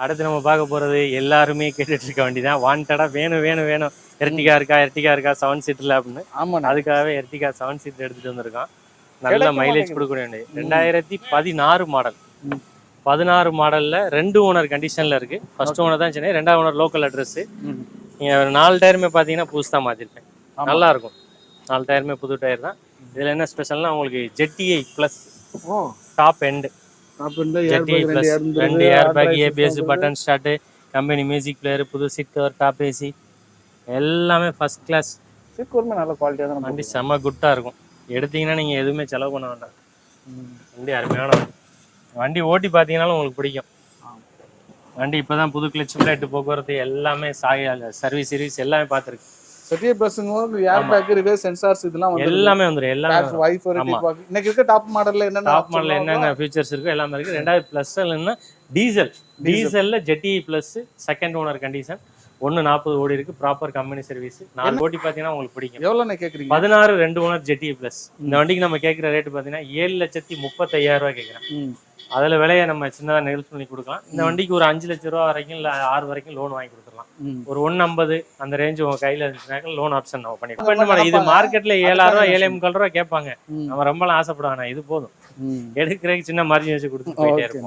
அடுத்து நம்ம பார்க்க போறது எல்லாருமே கேட்டுட்டு இருக்க வேண்டியதான். வாண்டடா வேணும் வேணும் வேணும், எர்டிகா இருக்கா 7 சீட்டர்ல அப்படின்னு. ஆமாண்ணே. அதுக்காகவே எர்டிகா 7 சீட்டர் எடுத்துட்டு வந்திருக்கோம். நல்ல மைலேஜ் கொடுக்கக்கூடிய வண்டி. 2016 மாடல். 16 மாடல்ல 2 ஓனர் கண்டிஷன்ல இருக்கு. ஃபர்ஸ்ட் ஓனர் தான் சென்னை, 2வது ஓனர் லோக்கல் அட்ரஸ். நீங்க 4 டயருமே பாத்தீங்கன்னா புதுசு தான் மாத்திருப்பேன். நல்லா இருக்கும். 4 டயருமே புது டயர் தான். இதுல என்ன ஸ்பெஷல்னா உங்களுக்கு ZDI plus top end. ZDI plus 2 air bag, ABS, button start, company music player, புது சீட் கவர், டாப் ஏசி, எல்லாமே ஃபர்ஸ்ட் கிளாஸ். சீட் கவர்மே நல்ல குவாலிட்டியா தான். வண்டி செம்ம குட்டா இருக்கும். எடுத்தீங்கன்னா நீங்க எதுவுமே செலவு பண்ண வேண்டாம். வண்டி அருமையான வண்டி. ஓட்டி பாத்தீங்கன்னாலும் உங்களுக்கு பிடிக்கும். வண்டி இப்பதான் புது கிளட்ச் பிளேட், போக்குவரத்து எல்லாமே சர்வீஸ் எல்லாமே பார்த்துருக்கு. ஜெட்டிஐ பிளஸ்ங்க ஏர் பேக், ரிவர்ஸ் சென்சார்ஸ் இதெல்லாம் எல்லாமே வந்துரும். எல்லாமே வைஃபர் டிபாக். இன்னைக்கு இருக்க டாப் மாடல்ல என்னென்ன ஃபீச்சர்ஸ் இருக்கு எல்லாமே இருக்கு. 2வது பிளஸ்ல டீசல்ல ஜெட்டிஐ பிளஸ் செகண்ட் ஓனர் கண்டிஷன் 140 ஓடி இருக்கு. Proper company service. 4 ஓட்டி பாத்தீங்கன்னா உங்களுக்கு பிடிக்கும். எவ்வளவு கேக்குறீங்க? 16 2 ஓனர் ஜெட்டிஐ பிளஸ். இந்த வண்டிக்கு நம்ம கேட்கிற ரேட் பாத்தீங்கன்னா 7,35,000 ரூபாய் கேட்கிறேன். அதுல விலையை நம்ம சின்னதா நெகிழ்ச்சி பண்ணி கொடுக்கலாம். இந்த வண்டிக்கு ஒரு 5 லட்சம் ரூபா வரைக்கும் இல்ல 6 வரைக்கும் லோன் வாங்கி கொடுத்துடலாம். ஒரு 150 அந்த ரேஞ்ச் உங்க கையில இருந்துச்சுனாக்க லோன் ஆப்ஷன் நம்ம பண்ணிக்கலாம். இது மார்க்கெட்ல 7,000 ரூபாய் 7,45 ரூபாய் கேட்பாங்க. நம்ம ரொம்பலாம் ஆசைப்படுவாங்க. இது போதும், எடுக்கிறதுக்கு சின்ன மார்ஜின் வச்சு கொடுத்து போயிட்டே இருப்போம்.